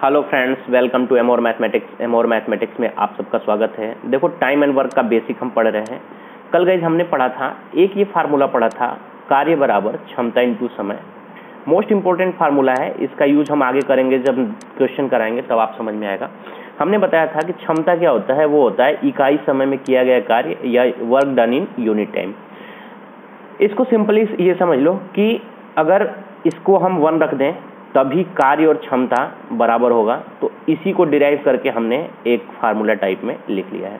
Hello friends, welcome to Amor mathematics. Amor mathematics में आप सबका स्वागत है। देखो, टाइम एंड वर्क का बेसिक हम पढ़ रहे हैं। कल गाइस हमने पढ़ा था, एक ये फार्मूला पढ़ा था, कार्य बराबर क्षमता इनटू समय। मोस्ट इंपॉर्टेंट फार्मूला है, इसका यूज हम आगे करेंगे, जब क्वेश्चन कराएंगे तब आप समझ में आएगा। हमने बताया था कि क्षमता क्या होता है, वो होता है इकाई समय में किया गया कार्य या work done in unit time. इसको सिंपली ये समझ लो कि अगर इसको हम 1 रख दें तभी कार्य और क्षमता बराबर होगा। तो इसी को डिराइव करके हमने एक फार्मूला टाइप में लिख लिया है।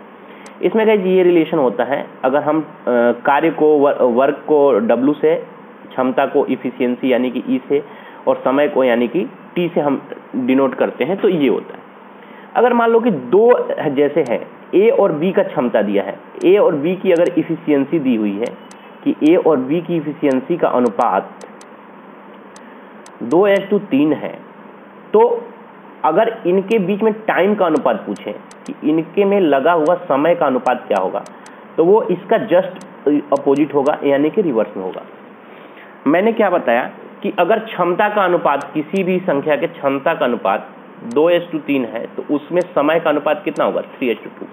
इसमें गाइस ये रिलेशन होता है, अगर हम कार्य को वर्क को W से, क्षमता को इफिशियंसी यानी कि E से, और समय को यानी कि T से हम डिनोट करते हैं, तो ये होता है। अगर मान लो कि दो जैसे है, A और B का क्षमता दिया है, A और B की अगर इफिशियंसी दी हुई है कि A और B की इफिशियंसी का अनुपात 2:3 है, तो अगर इनके बीच में टाइम का अनुपात पूछें कि इनके में लगा हुआ समय का अनुपात क्या होगा, तो वो इसका जस्ट अपोजिट होगा, यानी कि रिवर्स में होगा। मैंने क्या बताया कि अगर क्षमता का अनुपात, किसी भी संख्या के क्षमता का अनुपात 2:3 है, तो उसमें समय का अनुपात कितना होगा, 3:2।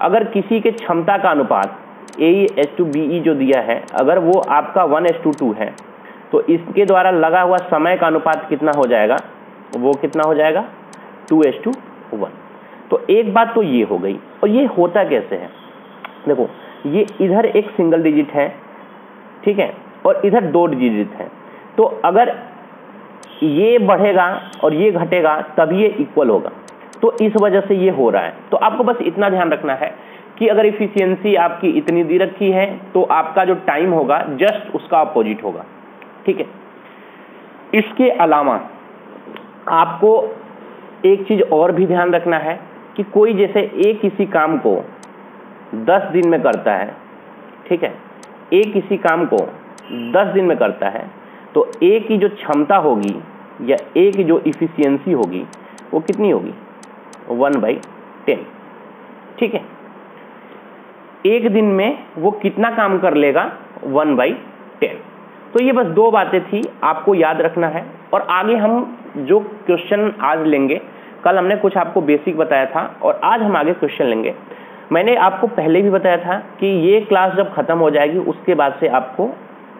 अगर किसी के क्षमता का अनुपात AE/BE जो दिया है, अगर वो आपका 1:2 है, तो इसके द्वारा लगा हुआ समय का अनुपात कितना हो जाएगा, वो कितना हो जाएगा, 2:1। तो एक बात तो ये हो गई। और ये होता कैसे है, देखो, ये इधर एक सिंगल डिजिट है, ठीक है, और इधर 2 डिजिट है। तो अगर ये बढ़ेगा और ये घटेगा तब ये इक्वल होगा, तो इस वजह से ये हो रहा है। तो आपको बस इतना ध्यान रखना है कि अगर इफिशियंसी आपकी इतनी दी रखी है, तो आपका जो टाइम होगा जस्ट उसका अपोजिट होगा, ठीक है। इसके अलावा आपको एक चीज और भी ध्यान रखना है कि कोई जैसे एक किसी काम को 10 दिन में करता है, ठीक है, एक किसी काम को 10 दिन में करता है, तो एक की जो क्षमता होगी या एक की जो इफिशियंसी होगी वो कितनी होगी, 1/10, ठीक है। एक दिन में वो कितना काम कर लेगा, 1/10। तो ये बस 2 बातें थी, आपको याद रखना है। और आगे हम जो क्वेश्चन आज लेंगे, कल हमने कुछ आपको बेसिक बताया था और आज हम आगे क्वेश्चन लेंगे। मैंने आपको पहले भी बताया था कि ये क्लास जब खत्म हो जाएगी उसके बाद से आपको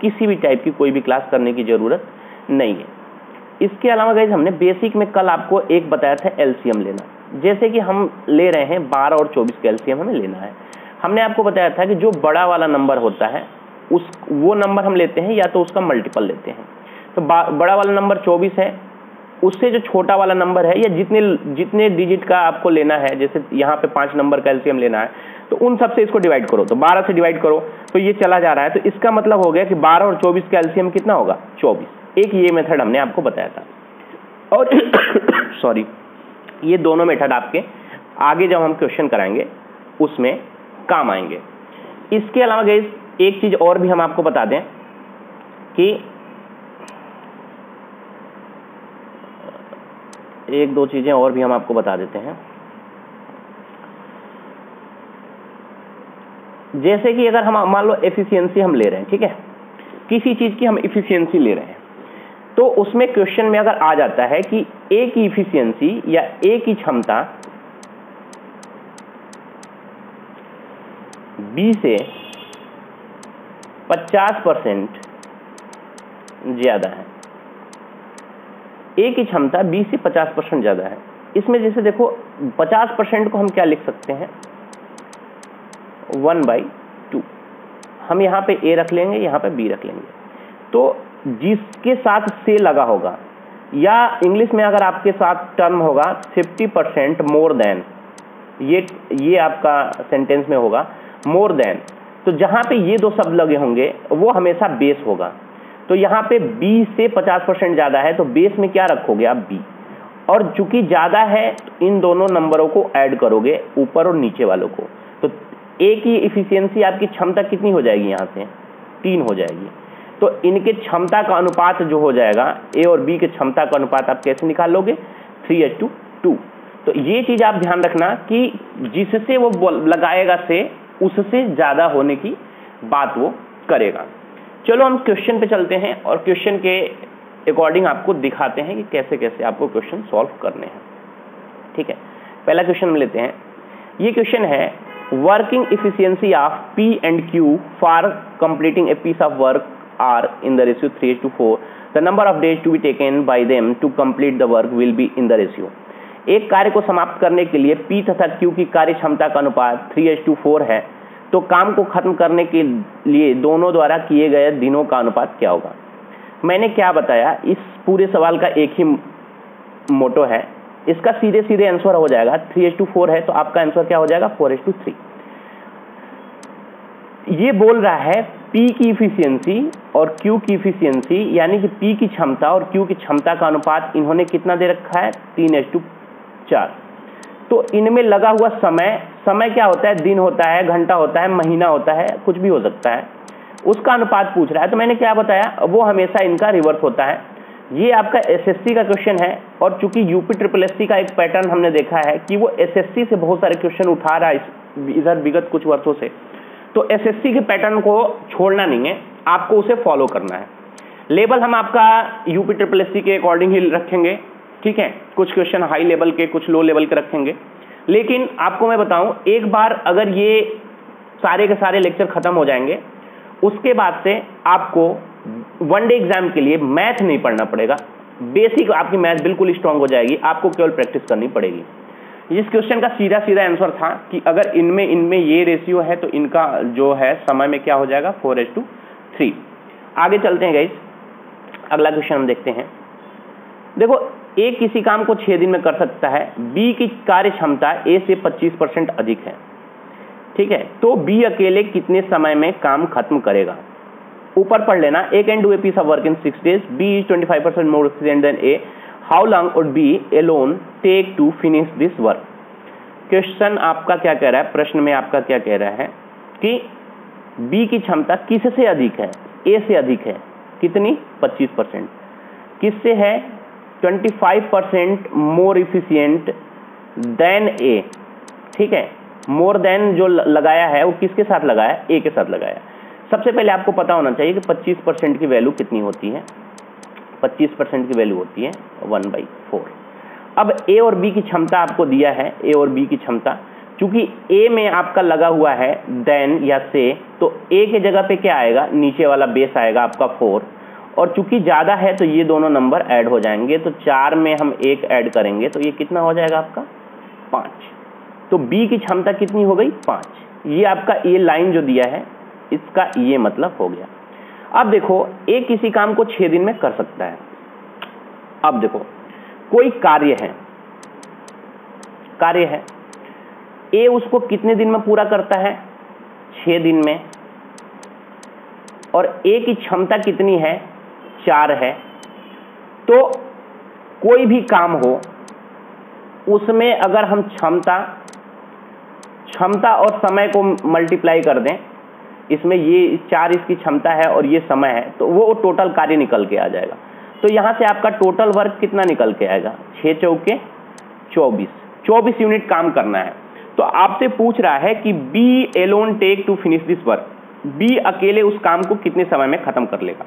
किसी भी टाइप की कोई भी क्लास करने की जरूरत नहीं है। इसके अलावा गाइस हमने बेसिक में कल आपको एक बताया था एलसीएम लेना। जैसे कि हम ले रहे हैं 12 और 24 का एलसीएम हमें लेना है। हमने आपको बताया था कि जो बड़ा वाला नंबर होता है वो नंबर हम लेते हैं या तो उसका मल्टीपल लेते हैं। तो बड़ा वाला नंबर 24 है, उससे जो छोटा वाला नंबर है, या जितने डिजिट का आपको लेना है, जैसे यहाँ पे 5 नंबर का एलसीएम लेना है, तो उन सब से इसको डिवाइड करो। तो 12 से डिवाइड करो तो ये चला जा रहा है। तो इसका मतलब हो गया कि 12 और 24 का एलसीएम कितना होगा, 24। एक ये मेथड हमने आपको बताया था। और सॉरी, ये दोनों मेथड आपके आगे जब हम क्वेश्चन कराएंगे उसमें काम आएंगे। इसके अलावा गाइस एक चीज और भी हम आपको बता दें कि एक दो चीजें और भी हम आपको बता देते हैं। जैसे कि अगर हम मान लो एफिशिएंसी हम ले रहे हैं, ठीक है, किसी चीज की हम एफिशिएंसी ले रहे हैं, तो उसमें क्वेश्चन में अगर आ जाता है कि ए की एफिशिएंसी या ए की क्षमता बी से 50% ज्यादा है, ए की क्षमता बी से 50% ज्यादा है। इसमें जैसे देखो 50% को हम क्या लिख सकते हैं, 1/2। हम यहाँ पे ए रख लेंगे, यहाँ पे बी रख लेंगे। तो जिसके साथ से लगा होगा, या इंग्लिश में अगर आपके साथ टर्म होगा 50% मोर देन, ये आपका सेंटेंस में होगा मोर देन। तो जहां पे ये 2 शब्द लगे होंगे वो हमेशा बेस होगा। तो यहाँ पे B से 50% ज्यादा है, तो बेस में क्या रखोगे आप, B। और चूंकि ज्यादा है तो इन दोनों नंबरों को ऐड करोगे, ऊपर और नीचे वालों को। तो A की इफिशियंसी, आपकी क्षमता कितनी हो जाएगी, यहाँ से 3 हो जाएगी। तो इनके क्षमता का अनुपात जो हो जाएगा, A और B के क्षमता का अनुपात आप कैसे निकाल लोगे, 3:2। तो ये चीज आप ध्यान रखना कि जिससे वो लगाएगा से उससे ज्यादा होने की बात वो करेगा। चलो हम क्वेश्चन पे चलते हैं और क्वेश्चन के अकॉर्डिंग आपको दिखाते हैं कि कैसे कैसे आपको क्वेश्चन सॉल्व करने हैं। ठीक है, पहला क्वेश्चन हम लेते हैं। ये क्वेश्चन है working efficiency of P and Q for completing a piece of work are in the ratio 3:4, the number of days to be taken by them to complete the work will be in the ratio. एक कार्य को समाप्त करने के लिए P तथा Q की कार्य क्षमता का अनुपात 3:4 है, तो काम को खत्म करने के लिए दोनों द्वारा किए गए दिनों का अनुपात क्या होगा। मैंने क्या बताया, इस पूरे सवाल का एक ही मोटो है, इसका सीधे सीधे आंसर हो जाएगा 3:4 है, तो आपका आंसर क्या हो जाएगा 4:3। ये बोल रहा है P की इफिशियंसी और Q की इफिशियंसी, यानी कि P की क्षमता और Q की क्षमता का अनुपात इन्होंने कितना दे रखा है 3:4। तो इनमें लगा हुआ समय क्या होता है, दिन होता है, घंटा होता है, महीना होता है, कुछ भी हो सकता है, उसका अनुपात पूछ रहा है। तो मैंने क्या बताया, वो हमेशा इनका रिवर्स होता है। ये आपका एसएससी का क्वेश्चन है, और चूंकि यूपी SSSC का एक पैटर्न हमने देखा है कि वो एसएससी से बहुत सारे क्वेश्चन उठा रहा है इधर विगत कुछ वर्षों से, तो एसएससी के पैटर्न को छोड़ना नहीं है, आपको उसे फॉलो करना है। लेवल हम आपका यूपी SSSC के अकॉर्डिंग ही रखेंगे, ठीक है, कुछ क्वेश्चन हाई लेवल के, कुछ लो लेवल के रखेंगे। लेकिन आपको मैं बताऊं, एक बार अगर ये सारे के सारे लेक्चर खत्म हो जाएंगे, उसके बाद से आपको वनडे एग्जाम के लिए मैथ नहीं पढ़ना पड़ेगा, बेसिक आपकी मैथ बिल्कुल स्ट्रांग हो जाएगी, आपको केवल प्रैक्टिस करनी पड़ेगी। इस क्वेश्चन का सीधा सीधा आंसर था कि अगर इनमें ये रेशियो है तो इनका जो है समय में क्या हो जाएगा 4:3। आगे चलते हैं गाइस, अगला क्वेश्चन हम देखते हैं। देखो, ए किसी काम को 6 दिन में कर सकता है, बी की कार्य क्षमता ए से 25% अधिक है, ठीक है, तो बी अकेले कितने समय में काम खत्म करेगा। ऊपर पढ़ लेना, A can do a piece of work in 6 days, B is 25% more efficient than A, how long would B alone take to finish this work. Question आपका क्या कह रहा है, प्रश्न में आपका क्या कह रहा है कि बी की क्षमता किससे अधिक है, ए से अधिक है, कितनी 25%, किससे है 25% मोर इफिशिएंट देन ए, ठीक है, मोर देन जो लगाया है वो किसके साथ लगाया, ए के साथ लगाया। सबसे पहले आपको पता होना चाहिए कि 25% की वैल्यू कितनी होती है, 25% की वैल्यू होती है 1/4। अब ए और बी की क्षमता आपको दिया है, ए और बी की क्षमता, चूंकि ए में आपका लगा हुआ है देन या से, तो ए के जगह पे क्या आएगा, नीचे वाला बेस आएगा आपका 4, और चूंकि ज्यादा है तो ये दोनों नंबर ऐड हो जाएंगे, तो 4 में हम 1 ऐड करेंगे तो ये कितना हो जाएगा आपका 5। तो बी की क्षमता कितनी हो गई 5। ये आपका ये लाइन जो दिया है इसका ये मतलब हो गया। अब देखो, ए किसी काम को 6 दिन में कर सकता है। अब देखो, कोई कार्य है, ए उसको कितने दिन में पूरा करता है 6 दिन में, और ए की क्षमता कितनी है 4 है। तो कोई भी काम हो उसमें अगर हम क्षमता और समय को मल्टीप्लाई कर दें, इसमें ये 4 इसकी क्षमता है और ये समय है, तो वो टोटल कार्य निकल के आ जाएगा। तो यहां से आपका टोटल वर्क कितना निकल के आएगा, 6 चौके 24 यूनिट काम करना है। तो आपसे पूछ रहा है कि B alone take to finish this work, B अकेले उस काम को कितने समय में खत्म कर लेगा।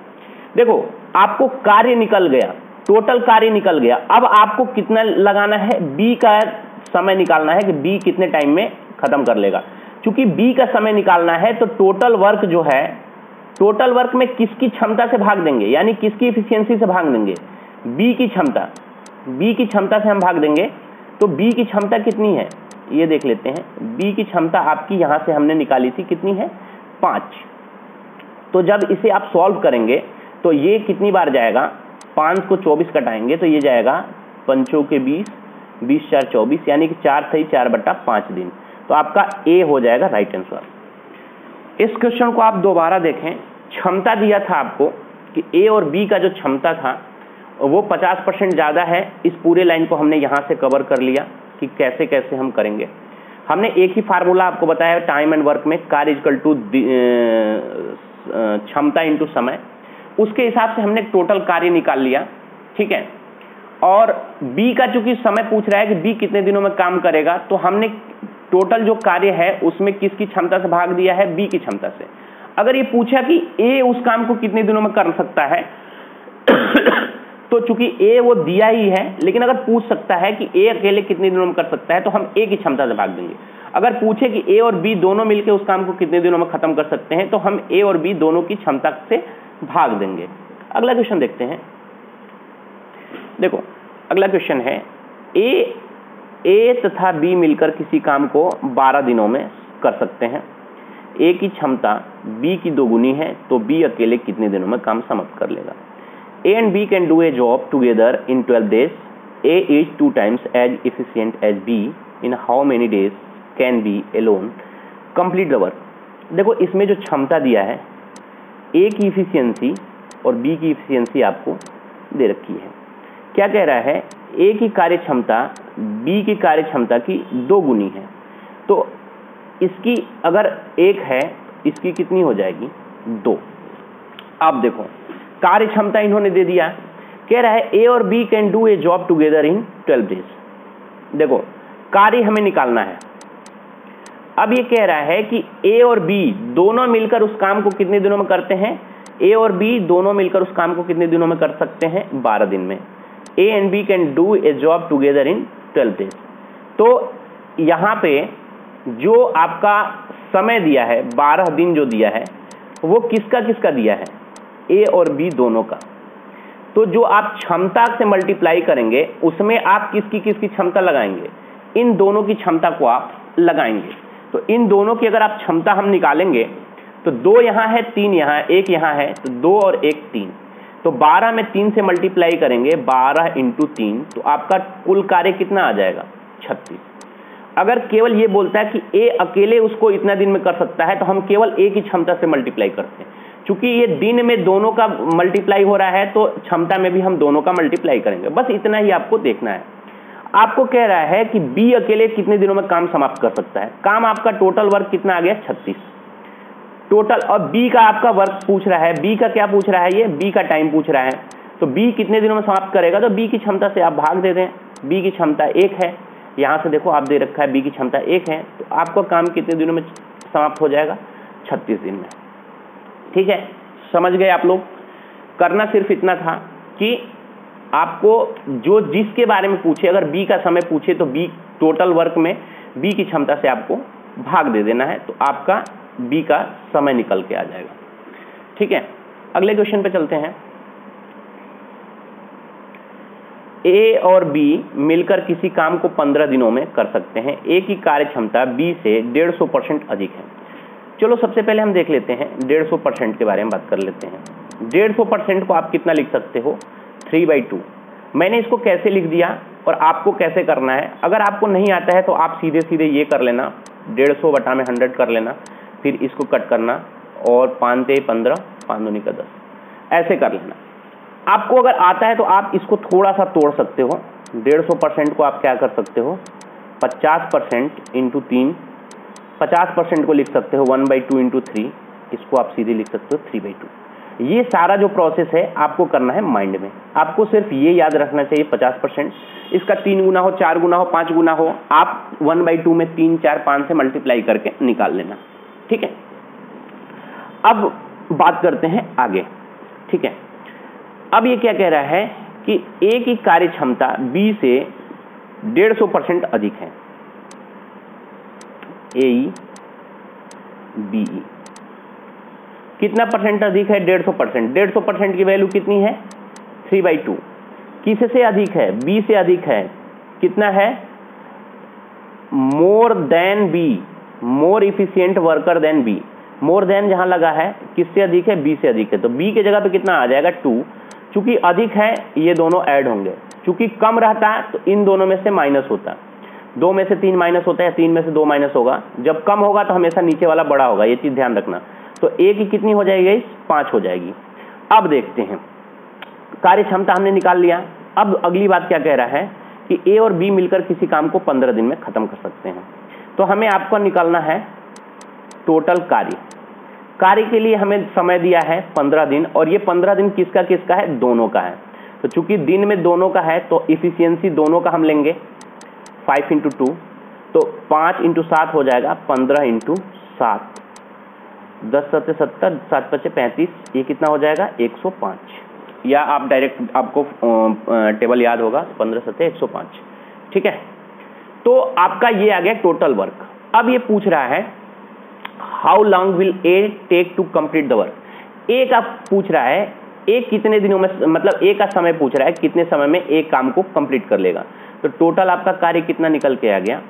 देखो, आपको कार्य निकल गया, टोटल कार्य निकल गया, अब आपको कितना लगाना है, बी का समय निकालना है कि बी कितने टाइम में खत्म कर लेगा। चूंकि बी का समय निकालना है तो टोटल वर्क जो है, टोटल वर्क में किसकी क्षमता से भाग देंगे, यानी किसकी इफिशियंसी से भाग देंगे, बी की क्षमता से हम भाग देंगे। तो बी की क्षमता कितनी है ये देख लेते हैं। बी की क्षमता आपकी यहां से हमने निकाली थी, कितनी है 5। तो जब इसे आप सॉल्व करेंगे तो ये कितनी बार जाएगा, 5 को 24 कटाएंगे तो ये जाएगा 5 के 20, 20 4 24, यानी कि 4 सही 4/5 दिन। तो आपका ए हो जाएगा राइट आंसर। इस क्वेश्चन को आप दोबारा देखें, क्षमता दिया था आपको कि ए और बी का जो क्षमता था वो 50% ज़्यादा है। इस पूरे लाइन को हमने यहाँ से कवर कर लिया कि कैसे कैसे हम करेंगे। हमने एक ही फार्मूला आपको बताया टाइम एंड वर्क में, कार्य इक्वल टू क्षमता इंटू समय, उसके हिसाब से हमने टोटल कार्य निकाल लिया, ठीक है। और बी का चूंकि समय पूछ रहा है कि बी कितने दिनों में काम करेगा, तो हमने टोटल जो कार्य है उसमें किसकी क्षमता से भाग दिया है, बी की क्षमता से। अगर ये पूछा कि ए उस काम को कितने दिनों में कर सकता है तो तो चूंकि ए वो दिया ही है, लेकिन अगर पूछ सकता है कि ए अकेले कितने दिनों में कर सकता है तो हम ए की क्षमता से भाग देंगे। अगर पूछे कि ए और बी दोनों मिलकर उस काम को कितने दिनों में खत्म कर सकते हैं तो हम ए और बी दोनों की क्षमता से भाग देंगे। अगला क्वेश्चन देखते हैं। देखो अगला क्वेश्चन है, ए तथा बी मिलकर किसी काम को 12 दिनों में कर सकते हैं। ए की क्षमता बी की 2 गुनी है, तो बी अकेले कितने दिनों में काम समाप्त कर लेगा। A and B can do a job together in 12 days. A is 2 times as efficient as B. In how many days can B alone complete the work. देखो इसमें जो क्षमता दिया है, ए की इफिशियंसी और बी की इफिशियंसी आपको दे रखी है। क्या कह रहा है, ए की कार्य क्षमता बी की कार्य क्षमता की 2 गुनी है, तो इसकी अगर 1 है, इसकी कितनी हो जाएगी 2। अब देखो कार्य क्षमता इन्होंने दे दिया, कह रहा है ए और B can do a job together in 12 days। देखो कार्य हमें निकालना है। अब ये कह रहा है कि ए और बी दोनों मिलकर उस काम को कितने दिनों में करते हैं। ए और बी दोनों मिलकर उस काम को कितने दिनों में कर सकते हैं, 12 दिन में। A and B can do a job together in 12 days। तो यहाँ पे जो आपका समय दिया है 12 दिन जो दिया है वो किसका किसका दिया है, ए और बी दोनों का। तो जो आप क्षमता से मल्टीप्लाई करेंगे उसमें आप किसकी किसकी क्षमता लगाएंगे, इन दोनों की क्षमता को आप लगाएंगे। तो इन दोनों की अगर आप क्षमता हम निकालेंगे तो 2 यहाँ है, 3 यहाँ, 1 यहाँ है, तो 2 और 1 3। तो 12 में 3 से मल्टीप्लाई करेंगे, 12 × 3, तो आपका कुल कार्य कितना आ जाएगा 36। अगर केवल ये बोलता है कि ए अकेले उसको इतना दिन में कर सकता है तो हम केवल ए की क्षमता से मल्टीप्लाई करते हैं। चूंकि ये दिन में दोनों का मल्टीप्लाई हो रहा है तो क्षमता में भी हम दोनों का मल्टीप्लाई करेंगे। बस इतना ही आपको देखना है। आपको कह रहा है कि बी अकेले कितने दिनों में काम समाप्त कर सकता है। काम आपका टोटल वर्क कितना आ गया 36 टोटल। और बी का आपका वर्क पूछ रहा है, बी का क्या पूछ रहा है, ये बी का टाइम पूछ रहा है। तो बी कितने दिनों में समाप्त करेगा, तो बी की क्षमता से आप भाग दे दें। बी की क्षमता 1 है, यहाँ से देखो आप दे रखा है बी की क्षमता 1 है, तो आपका काम कितने दिनों में समाप्त हो जाएगा 36 दिन में। ठीक है, समझ गए आप लोग। करना सिर्फ इतना था कि आपको जो जिसके बारे में पूछे, अगर बी का समय पूछे तो बी टोटल वर्क में बी की क्षमता से आपको भाग दे देना है, तो आपका बी का समय निकल के आ जाएगा। ठीक है, अगले क्वेश्चन पे चलते हैं। ए और बी मिलकर किसी काम को 15 दिनों में कर सकते हैं। ए की कार्य क्षमता बी से 150% अधिक है। चलो सबसे पहले हम देख लेते हैं 150% के बारे में बात कर लेते हैं। 150% को आप कितना लिख सकते हो, 3/2। मैंने इसको कैसे लिख दिया और आपको कैसे करना है, अगर आपको नहीं आता है तो आप सीधे सीधे ये कर लेना, 150 बटा में 100 कर लेना, फिर इसको कट करना और 5 × 15, 5 × 2 = 10, ऐसे कर लेना। आपको अगर आता है तो आप इसको थोड़ा सा तोड़ सकते हो। 150% को आप क्या कर सकते हो, 50% × 3, 50% को लिख सकते हो 1/2 × 3, इसको आप सीधे लिख सकते हो 3/2। ये सारा जो प्रोसेस है आपको करना है माइंड में। आपको सिर्फ ये याद रखना चाहिए 50%, इसका 3 गुना हो, 4 गुना हो, 5 गुना हो, आप 1/2 में 3, 4, 5 से मल्टीप्लाई करके निकाल लेना। ठीक है, अब बात करते हैं आगे। ठीक है, अब ये क्या कह रहा है कि ए की कार्य क्षमता बी से 150% अधिक है। ए बी कितना परसेंट अधिक है, 150%। 150% की वैल्यू कितनी है, 3/2। किससे अधिक है, बी से अधिक है। कितना है, more than B, more efficient worker than B. More than जहां लगा है किससे अधिक है, बी से अधिक है, तो बी के जगह पे कितना आ जाएगा 2। चूंकि अधिक है ये दोनों ऐड होंगे, चूंकि कम रहता है तो इन दोनों में से माइनस होता है। 2 में से 3 माइनस होता है, 3 में से 2 माइनस होगा। जब कम होगा तो हमेशा नीचे वाला बड़ा होगा, ये चीज ध्यान रखना। तो ए की कितनी हो जाएगी, 5 हो जाएगी। अब देखते हैं, कार्य क्षमता हमने निकाल लिया। अब अगली बात क्या कह रहा है कि ए और बी मिलकर किसी काम को 15 दिन में खत्म कर सकते हैं। तो हमें आपको निकालना है टोटल कार्य। कार्य के लिए हमें समय दिया है 15 दिन, और ये 15 दिन किसका किसका है, दोनों का है। तो चूंकि दिन में दोनों का है तो इफिशियंसी दोनों का हम लेंगे 5 × 2, तो 5 × 7 हो जाएगा 15 × 7, 10 × 7 = 70, 7 × 5 = 35, ये कितना हो जाएगा 105। या आप डायरेक्ट, आपको टेबल याद होगा 15 सत्ते 105, ठीक है। तो आपका ये आ गया टोटल वर्क। अब ये पूछ रहा है how long will A take to complete the work. A का पूछ रहा है, ए कितने दिनों में, मतलब ए का समय पूछ रहा है कितने समय में एक काम को कंप्लीट कर लेगा। तो टोटल आपका कार्य कितना निकल के आ गया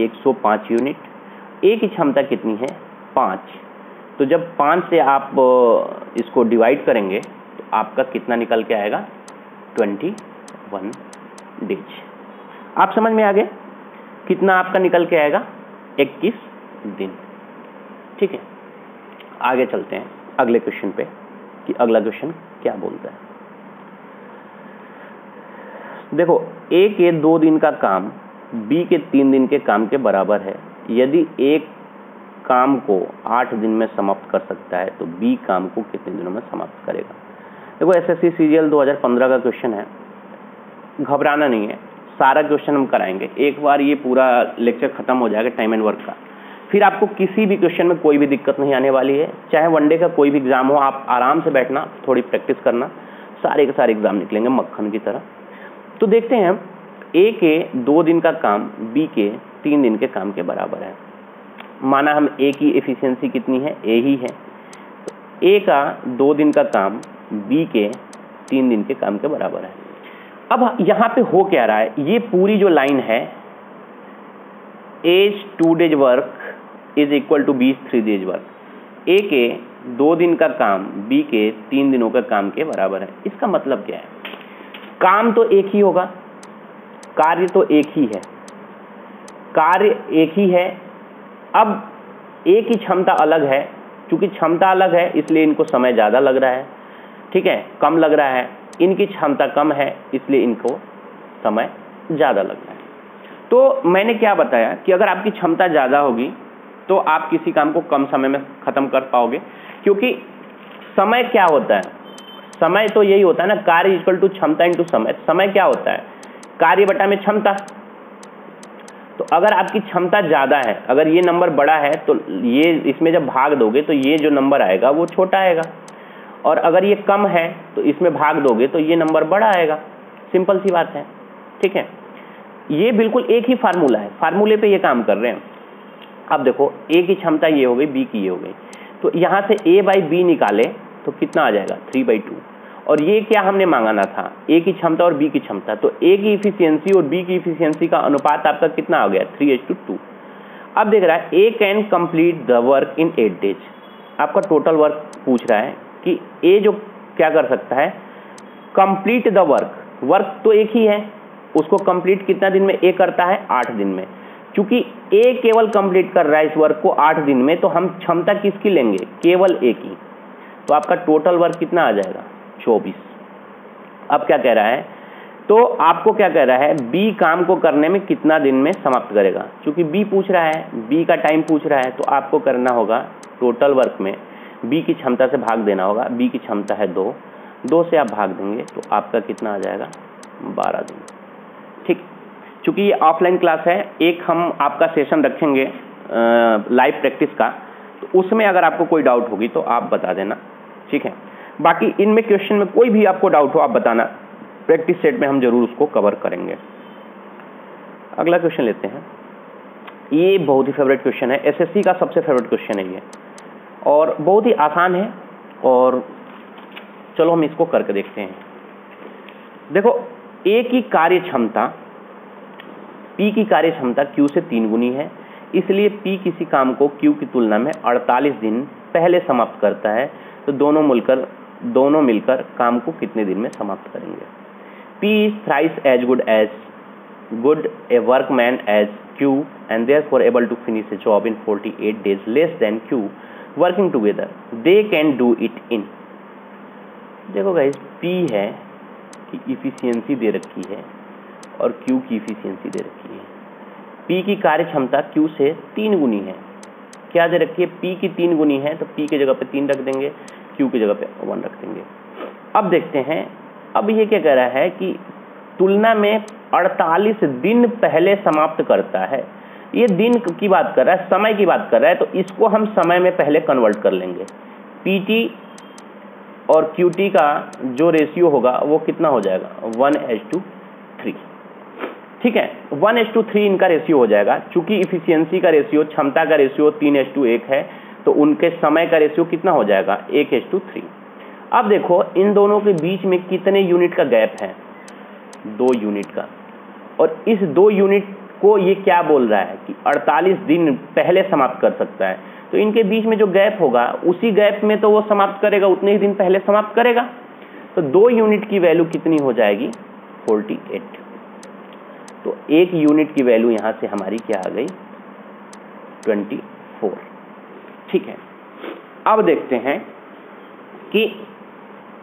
105 यूनिट। ए की क्षमता कितनी है 5। तो जब 5 से आप इसको डिवाइड करेंगे तो आपका कितना निकल के आएगा 21 डेज। आप समझ में आ गए कितना आपका निकल के आएगा 21 दिन, ठीक है। आगे चलते हैं अगले क्वेश्चन पे कि अगला क्वेश्चन क्या बोलता है। देखो ए के 2 दिन का काम बी के 3 दिन के काम के बराबर है। यदि एक काम को 8 दिन में समाप्त कर सकता है तो बी काम को कितने दिनों में समाप्त करेगा। देखो एसएससी सीजीएल 2015 का क्वेश्चन है, घबराना नहीं है, सारा क्वेश्चन हम कराएंगे। एक बार ये पूरा लेक्चर खत्म हो जाएगा टाइम एंड वर्क का, फिर आपको किसी भी क्वेश्चन में कोई भी दिक्कत नहीं आने वाली है। चाहे वनडे का कोई भी एग्जाम हो, आप आराम से बैठना, थोड़ी प्रैक्टिस करना, सारे के सारे एग्जाम निकलेंगे मक्खन की तरह। तो देखते हैं ए के 2 दिन का काम बी के 3 दिन के काम के बराबर है। माना हम ए की एफिशिएंसी कितनी है, ए ही है, तो ए का 2 दिन का काम बी के 3 दिन के काम के बराबर है। अब यहाँ पे हो क्या रहा है, ये पूरी जो लाइन है A's 2 days work is equal to B 3 days work. A के 2 दिन का काम बी के 3 दिनों का काम के बराबर है। इसका मतलब क्या है, काम तो एक ही होगा, कार्य तो एक ही है, कार्य एक ही है। अब ए की क्षमता अलग है, क्योंकि क्षमता अलग है इसलिए इनको समय ज़्यादा लग रहा है, ठीक है, कम लग रहा है। इनकी क्षमता कम है इसलिए इनको समय ज़्यादा लग रहा है। तो मैंने क्या बताया कि अगर आपकी क्षमता ज़्यादा होगी तो आप किसी काम को कम समय में ख़त्म कर पाओगे, क्योंकि समय क्या होता है, समय तो यही होता है ना, कार्य इक्वल टू क्षमता इंटू समय। समय क्या होता है, कार्य बटा में क्षमता। तो अगर आपकी क्षमता ज़्यादा है, अगर ये नंबर बड़ा है तो ये इसमें जब भाग दोगे तो ये जो नंबर आएगा वो छोटा आएगा, और अगर ये कम है तो इसमें भाग दोगे तो ये नंबर बड़ा आएगा। सिंपल सी बात है, ठीक है। ये बिल्कुल एक ही फार्मूला है, फार्मूले पे ये काम कर रहे हैं। अब देखो ए की क्षमता ये हो गई, बी की ये हो गई, तो यहाँ से ए बाई बी निकाले तो कितना आ जाएगा 3/2। और ये क्या हमने मांगाना था, ए की क्षमता और बी की क्षमता। तो ए की इफिशियंसी और बी की इफिशियंसी का अनुपात आपका कितना आ गया 3:2। अब देख रहा है A can complete the work in 8 days. आपका टोटल वर्क पूछ रहा है कि ए जो क्या कर सकता है, कंप्लीट द वर्क। वर्क तो एक ही है, उसको कंप्लीट कितना दिन में ए करता है 8 दिन में। क्योंकि ए केवल कंप्लीट कर रहा है इस वर्क को 8 दिन में, तो हम क्षमता किसकी लेंगे, केवल ए की। तो आपका टोटल वर्क कितना आ जाएगा 24। अब क्या कह रहा है, तो आपको क्या कह रहा है, बी काम को करने में कितना दिन में समाप्त करेगा। क्योंकि बी पूछ रहा है, बी का टाइम पूछ रहा है, तो आपको करना होगा टोटल वर्क में बी की क्षमता से भाग देना होगा। बी की क्षमता है 2 से आप भाग देंगे तो आपका कितना आ जाएगा 12 दिन, ठीक। चूँकि ये ऑफलाइन क्लास है, एक हम आपका सेशन रखेंगे लाइव प्रैक्टिस का, तो उसमें अगर आपको कोई डाउट होगी तो आप बता देना, ठीक है। बाकी इनमें क्वेश्चन में कोई भी आपको डाउट हो आप बताना, प्रैक्टिस सेट में हम जरूर उसको कवर करेंगे। अगला क्वेश्चन लेते हैं। ये बहुत ही फेवरेट क्वेश्चन है, एसएससी का सबसे फेवरेट क्वेश्चन है ये, और बहुत ही आसान है। और चलो हम इसको करके देखते हैं। देखो ए की कार्य क्षमता पी की कार्य क्षमता क्यू से 3 गुनी है, इसलिए पी किसी काम को क्यू की तुलना में 48 दिन पहले समाप्त करता है। तो दोनों मिलकर काम को कितने दिन में समाप्त करेंगे। P is thrice as good a workman as Q and therefore able to finish a job in 48 days less than Q. Working together, they can do it in। देखो गाइस, P है कि इफिशियंसी दे रखी है और Q की efficiency दे रखी है। P की कार्य क्षमता Q से 3 गुनी है। क्या दे रखी है, P की 3 गुनी है, तो P की जगह पे 3 रख देंगे, Q की जगह पे 1 रख देंगे। अब देखते हैं, अब ये क्या कह रहा है कि तुलना में 48 दिन पहले समाप्त करता है। ये दिन की बात कर रहा है, समय की बात कर रहा है, तो इसको हम समय में पहले कन्वर्ट कर लेंगे। PT और QT का जो रेशियो होगा वो कितना हो जाएगा 1:3। ठीक है, 1:3 इनका रेशियो हो जाएगा। चूंकि इफिशियंसी का रेशियो, क्षमता का रेशियो 3:1 है, तो उनके समय का रेशियो कितना हो जाएगा 1:3। अब देखो इन दोनों के बीच में कितने यूनिट का गैप है, 2 यूनिट का। और इस 2 यूनिट को ये क्या बोल रहा है कि 48 दिन पहले समाप्त कर सकता है। तो इनके बीच में जो गैप होगा उसी गैप में तो वो समाप्त करेगा, उतने ही दिन पहले समाप्त करेगा। तो 2 यूनिट की वैल्यू कितनी हो जाएगी 48। तो 1 यूनिट की वैल्यू यहां से हमारी क्या आ गई 24। ठीक है, अब देखते हैं कि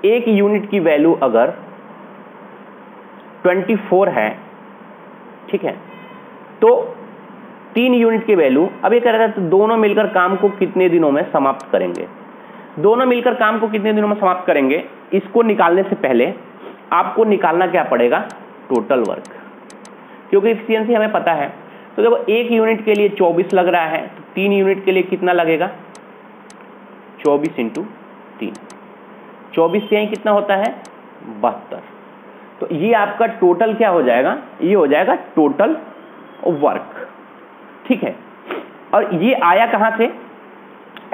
1 यूनिट की वैल्यू अगर 24 है, ठीक है, तो 3 यूनिट की वैल्यू, अब ये कह रहा था तो दोनों मिलकर काम को कितने दिनों में समाप्त करेंगे। दोनों मिलकर काम को कितने दिनों में समाप्त करेंगे, इसको निकालने से पहले आपको निकालना क्या पड़ेगा टोटल वर्क, क्योंकि एफिशिएंसी हमें पता है। तो देखो 1 यूनिट के लिए 24 लग रहा है, तो 3 यूनिट के लिए कितना लगेगा 24 × 3, 24 से कितना होता है 72। तो ये आपका टोटल क्या हो जाएगा, ये हो जाएगा टोटल वर्क। ठीक है, और ये आया कहां से,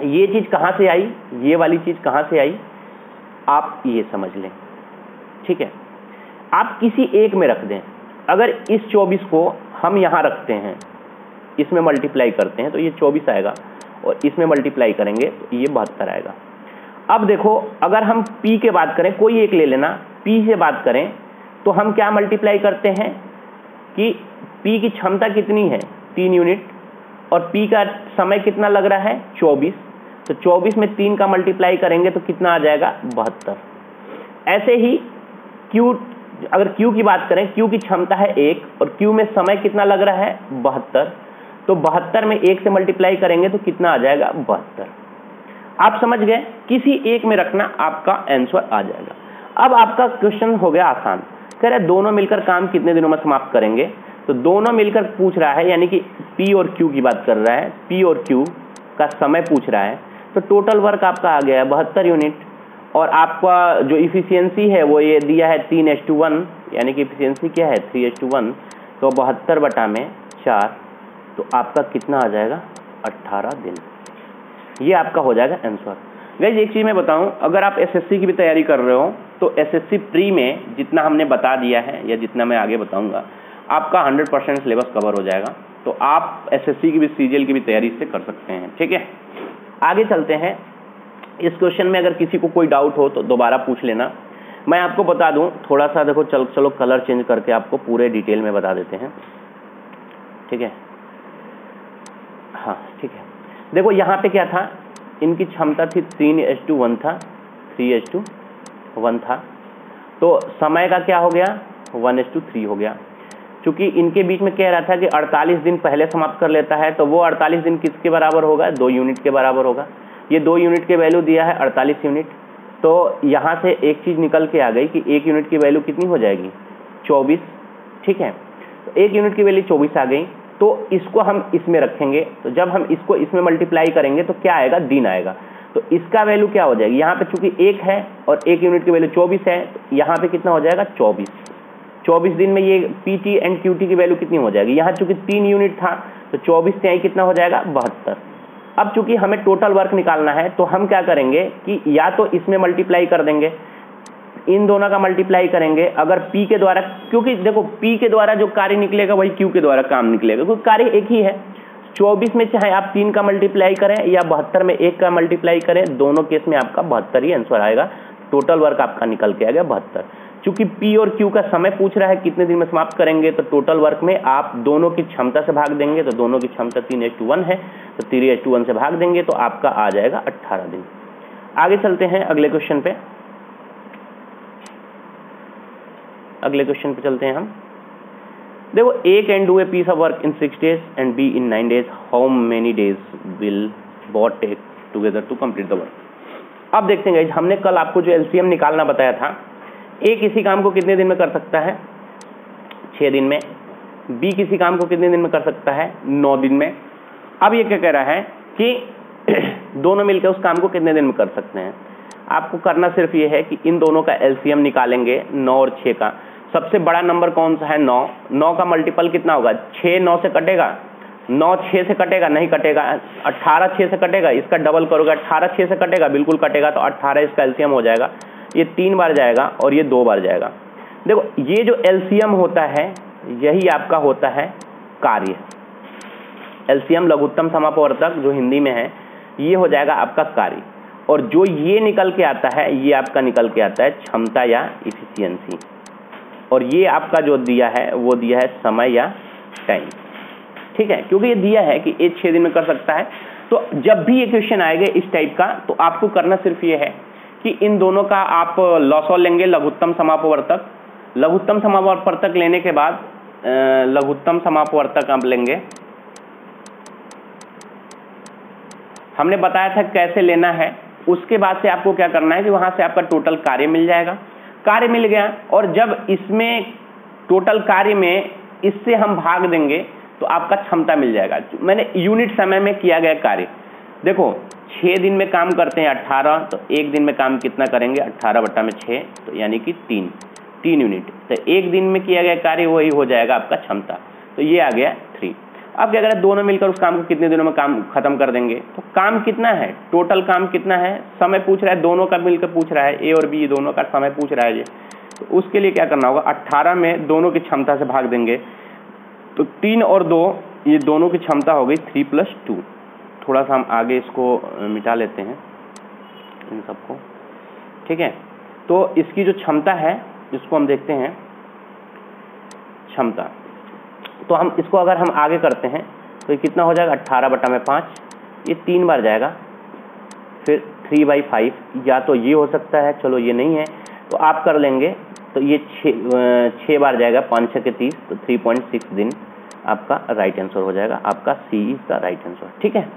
ये चीज कहां से आई, ये वाली चीज कहां से आई, आप ये समझ लें। ठीक है, आप किसी एक में रख दें। अगर इस 24 को हम यहां रखते हैं, इसमें मल्टीप्लाई करते हैं तो ये 24 आएगा, और इसमें मल्टीप्लाई करेंगे तो ये 72 आएगा। अब देखो अगर हम P के बात करें, कोई एक ले लेना, P से बात करें तो हम क्या मल्टीप्लाई करते हैं कि P की क्षमता कितनी है 3 यूनिट, और P का समय कितना लग रहा है 24, तो 24 में 3 का मल्टीप्लाई करेंगे तो कितना आ जाएगा 72। ऐसे ही Q, अगर Q की बात करें, Q की क्षमता है 1 और Q में समय कितना लग रहा है 72, तो 72 में 1 से मल्टीप्लाई करेंगे तो कितना आ जाएगा 72। आप समझ गए, किसी एक में रखना आपका आंसर आ जाएगा। अब आपका क्वेश्चन हो गया आसान, कह रहा है दोनों मिलकर काम कितने दिनों में समाप्त करेंगे। तो दोनों मिलकर पूछ रहा है, यानी कि P और Q की बात कर रहा है, P और Q का समय पूछ रहा है। तो टोटल वर्क आपका आ गया है 72 यूनिट, और आपका जो इफिशियंसी है वो ये दिया है 3:1, यानी कि इफिशियंसी क्या है 3:1, तो 72/4, तो आपका कितना आ जाएगा 18 दिन। ये आपका हो जाएगा आंसर। गाइस एक चीज़ मैं बताऊं, अगर आप SSC की भी तैयारी कर रहे हो तो SSC प्री में जितना हमने बता दिया है या जितना मैं आगे बताऊंगा, आपका 100% सिलेबस कवर हो जाएगा। तो आप SSC की भी, CGL की भी तैयारी से कर सकते हैं। ठीक है, आगे चलते हैं। इस क्वेश्चन में अगर किसी को कोई डाउट हो तो दोबारा पूछ लेना। मैं आपको बता दूं, थोड़ा सा देखो, चलो कलर चेंज करके आपको पूरे डिटेल में बता देते हैं। ठीक है, हाँ ठीक है, देखो यहाँ पे क्या था, इनकी क्षमता थी 3:1 था, 3:1 था, तो समय का क्या हो गया 1:3 हो गया। क्योंकि इनके बीच में कह रहा था कि 48 दिन पहले समाप्त कर लेता है, तो वो 48 दिन किसके बराबर होगा 2 यूनिट के बराबर होगा। ये 2 यूनिट के वैल्यू दिया है 48 यूनिट, तो यहाँ से एक चीज़ निकल के आ गई कि 1 यूनिट की वैल्यू कितनी हो जाएगी 24। ठीक है, तो 1 यूनिट की वैल्यू 24 आ गई, तो इसको हम इसमें रखेंगे। तो जब हम इसको इसमें मल्टीप्लाई करेंगे तो क्या आएगा दिन आएगा, तो इसका वैल्यू क्या हो जाएगी, यहाँ पे चूंकि 1 है और 1 यूनिट की वैल्यू 24 है, तो यहाँ पे कितना हो जाएगा 24 दिन में ये PT एंड QT की वैल्यू कितनी हो जाएगी, यहाँ चूंकि 3 यूनिट था तो 24 से कितना हो जाएगा 72। अब चूंकि हमें टोटल वर्क निकालना है तो हम क्या करेंगे कि या तो इसमें मल्टीप्लाई कर देंगे, इन दोनों का मल्टीप्लाई करेंगे अगर P के द्वारा, क्योंकि देखो P के द्वारा जो कार्य निकलेगा वही Q के द्वारा काम निकलेगा, क्योंकि कार्य एक ही है। 24 में चाहे आप 3 का मल्टीप्लाई करें या 72 में 1 का मल्टीप्लाई करें, दोनों केस में आपका 72 ही आंसर आएगा। टोटल वर्क आपका निकल के आ गया 72। चूंकि P और Q का समय पूछ रहा है कितने दिन में समाप्त करेंगे, तो टोटल वर्क में आप दोनों की क्षमता से भाग देंगे, तो दोनों की क्षमता 3:1 है, तो 3:1 से भाग देंगे तो आपका आ जाएगा 18 दिन। आगे चलते हैं अगले क्वेश्चन पे। चलते हैं हम। देखो, A can do a piece of work in 6 days and B in 9 days. How many days will both take together to complete the work? अब देखते हैं, हमने कल आपको जो LCM निकालना बताया था, A किसी काम को कितने दिन में कर सकता है 6 दिन में, B किसी काम को कितने दिन में कर सकता है 9 दिन में। अब ये क्या कह रहा है कि दोनों मिलकर उस काम को कितने दिन में कर सकते हैं। आपको करना सिर्फ ये है कि इन दोनों का एलसीएम निकालेंगे 9 और 6 का। सबसे बड़ा नंबर कौन सा है? 9। 9 का मल्टीपल कितना होगा? 6 9 से कटेगा, 9 6 से कटेगा, नहीं कटेगा। 18 6 से कटेगा, इसका डबल करोगे, 18 6 से कटेगा, बिल्कुल कटेगा, तो 18 इसका एलसीएम हो जाएगा। ये 3 बार जाएगा और ये 2 बार जाएगा। देखो ये जो एलसीएम होता है यही आपका होता है कार्य। एलसीएम लघुत्तम समापवर्तक जो हिंदी में है ये हो जाएगा आपका कार्य, और जो ये निकल के आता है ये आपका निकल के आता है क्षमता या इफिशियंसी, और ये आपका जो दिया है वो दिया है समय या टाइम। ठीक है, क्योंकि ये दिया है कि 6 दिन में कर सकता है। तो जब भी ये क्वेश्चन आएगा इस टाइप का तो आपको करना सिर्फ ये है कि इन दोनों का आप लॉसॉल लेंगे, लघुत्तम समापवर्तक। लघुत्तम समापवर्तक लेने के बाद लघुत्तम समापवर्तक आप लेंगे, हमने बताया था कैसे लेना है। उसके बाद से आपको क्या करना है कि वहां से आपका टोटल कार्य मिल जाएगा। कार्य मिल गया, और जब इसमें टोटल कार्य में इससे हम भाग देंगे तो आपका क्षमता मिल जाएगा। मैंने यूनिट समय में किया गया कार्य, देखो 6 दिन में काम करते हैं 18, तो 1 दिन में काम कितना करेंगे? 18/6, तो यानी कि 3 यूनिट। तो 1 दिन में किया गया कार्य वही हो जाएगा आपका क्षमता। तो ये आ गया 3। अब क्या करें, दोनों मिलकर उस काम को कितने दिनों में काम खत्म कर देंगे? तो काम कितना है, टोटल काम कितना है, समय पूछ रहा है, दोनों का मिलकर पूछ रहा है, ए और बी दोनों का समय पूछ रहा है ये। तो उसके लिए क्या करना होगा, 18 में दोनों की क्षमता से भाग देंगे, तो 3 और 2 ये दोनों की क्षमता हो गई 3 + 2। थोड़ा सा हम आगे इसको मिटा लेते हैं इन सबको। ठीक है, तो इसकी जो क्षमता है इसको हम देखते हैं क्षमता। तो हम इसको अगर हम आगे करते हैं तो ये कितना हो जाएगा? 18/5, ये 3 बार जाएगा, फिर 3/5, या तो ये हो सकता है, चलो ये नहीं है तो आप कर लेंगे, तो ये 6 बार जाएगा, 5 6 के 30, तो 3.6 दिन आपका राइट आंसर हो जाएगा। आपका सी इज द राइट आंसर। ठीक है,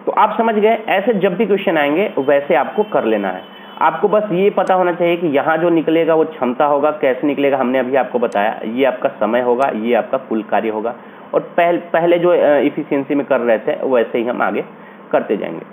तो आप समझ गए। ऐसे जब भी क्वेश्चन आएंगे वैसे आपको कर लेना है। आपको बस ये पता होना चाहिए कि यहाँ जो निकलेगा वो क्षमता होगा, कैसे निकलेगा हमने अभी आपको बताया। ये आपका समय होगा, ये आपका कुल कार्य होगा, और पहले जो इफिशियंसी में कर रहे थे वैसे ही हम आगे करते जाएंगे।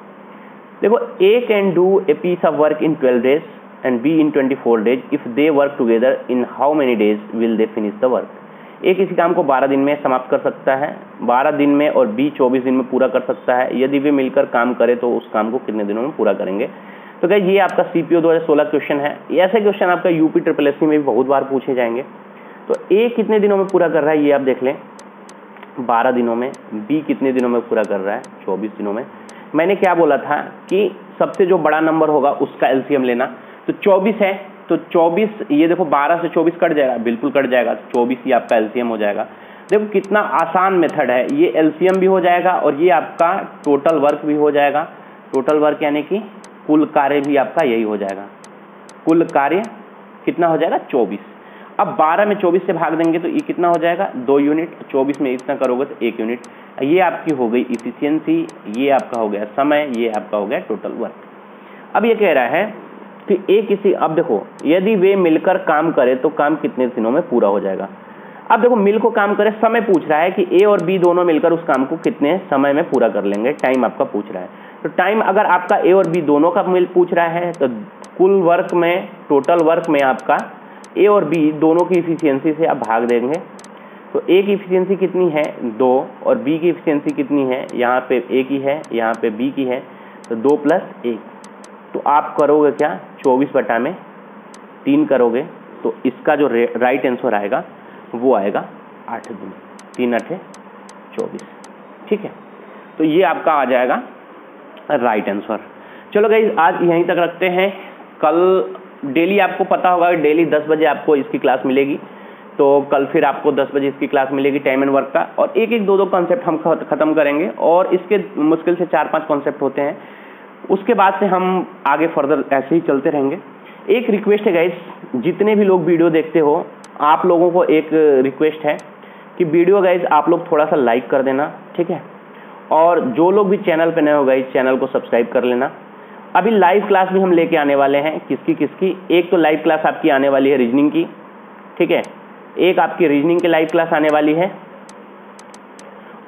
देखो, A can do a piece of work in 12 days and B in 24 days if they work together in how many days will they finish the work. A किसी काम को 12 दिन में समाप्त कर सकता है, 12 दिन में, और बी 24 दिन में पूरा कर सकता है। यदि वे मिलकर काम करे तो उस काम को कितने दिनों में पूरा करेंगे? तो क्या ये आपका सीपीओ 2016 क्वेश्चन है। ऐसे क्वेश्चन आपका यूपी SSSC में भी बहुत बार पूछे जाएंगे। तो ए कितने दिनों में पूरा कर रहा है ये आप देख लें, 12 दिनों में। बी कितने दिनों में पूरा कर रहा है? 24 दिनों में। मैंने क्या बोला था कि सबसे जो बड़ा नंबर होगा उसका एलसीएम लेना। तो 24 है, तो 24, ये देखो 12 से 24 कट जाएगा, बिल्कुल कट जाएगा, 24 ही आपका एलसीएम हो जाएगा। देखो कितना आसान मेथड है, ये एलसीएम भी हो जाएगा और ये आपका टोटल वर्क भी हो जाएगा। टोटल वर्क यानी कि कुल कार्य भी आपका यही हो जाएगा। कुल कार्य कितना हो जाएगा? 24। अब 12 में 24 से भाग देंगे तो ये कितना हो जाएगा? 2 यूनिट। 24 में इतना करोगे तो 1 यूनिट। ये आपकी हो गई इफिशियंसी, ये आपका हो गया समय, ये आपका हो गया टोटल वर्क। अब ये कह रहा है कि ए किसी, अब देखो यदि वे मिलकर काम करे तो काम कितने दिनों में पूरा हो जाएगा। अब देखो मिल को काम करे, समय पूछ रहा है कि ए और बी दोनों मिलकर उस काम को कितने समय में पूरा कर लेंगे, टाइम आपका पूछ रहा है। तो टाइम अगर आपका ए और बी दोनों का मिल पूछ रहा है तो कुल वर्क में, टोटल वर्क में आपका ए और बी दोनों की इफिशियंसी से आप भाग देंगे। तो ए की इफिशियंसी कितनी है? 2, और बी की इफिशियंसी कितनी है? यहाँ पे ए की है, यहाँ पे बी की है, तो 2 + 1। तो आप करोगे क्या? 24/3 करोगे तो इसका जो राइट आंसर आएगा वो आएगा 8 दिन। 3 × 8 = 24। ठीक है, तो ये आपका आ जाएगा राइट आंसर। चलो गाइस, आज यहीं तक रखते हैं। कल डेली आपको पता होगा डेली 10 बजे आपको इसकी क्लास मिलेगी, तो कल फिर आपको 10 बजे इसकी क्लास मिलेगी टाइम एंड वर्क का, और एक एक 2 कॉन्सेप्ट हम खत्म करेंगे, और इसके मुश्किल से 4-5 कॉन्सेप्ट होते हैं। उसके बाद से हम आगे फर्दर ऐसे ही चलते रहेंगे। एक रिक्वेस्ट है गाइस, जितने भी लोग वीडियो देखते हो, आप लोगों को एक रिक्वेस्ट है कि वीडियो गाइस आप लोग थोड़ा सा लाइक कर देना, ठीक है, और जो लोग भी चैनल पे नए हो गाइस चैनल को सब्सक्राइब कर लेना। अभी लाइव क्लास भी हम लेके आने वाले हैं। किसकी? एक तो लाइव क्लास आपकी आने वाली है रीजनिंग की, ठीक है, एक आपकी रीजनिंग की लाइव क्लास आने वाली है,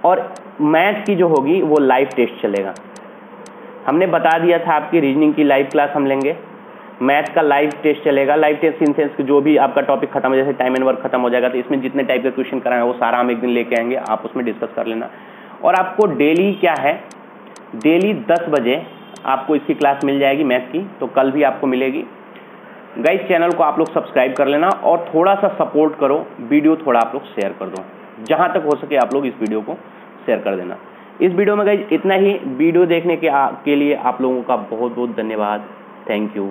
और मैथ की जो होगी वो लाइव टेस्ट चलेगा। हमने बता दिया था आपकी रीजनिंग की लाइव क्लास हम लेंगे, मैथ का लाइव टेस्ट चलेगा। लाइव टेस्ट इन सेंस जो भी आपका टॉपिक खत्म हो, जैसे टाइम एंड वर्क खत्म हो जाएगा तो इसमें जितने टाइप के क्वेश्चन कराएंगे वो सारा हम एक दिन लेके आएंगे, आप उसमें डिस्कस कर लेना। और आपको डेली क्या है, डेली 10 बजे आपको इसकी क्लास मिल जाएगी मैथ की, तो कल भी आपको मिलेगी। गाइस चैनल को आप लोग सब्सक्राइब कर लेना और थोड़ा सा सपोर्ट करो, वीडियो थोड़ा आप लोग शेयर कर दो, जहां तक हो सके आप लोग इस वीडियो को शेयर कर देना। इस वीडियो में गाइस इतना ही। वीडियो देखने के लिए आप लोगों का बहुत बहुत धन्यवाद। Thank you.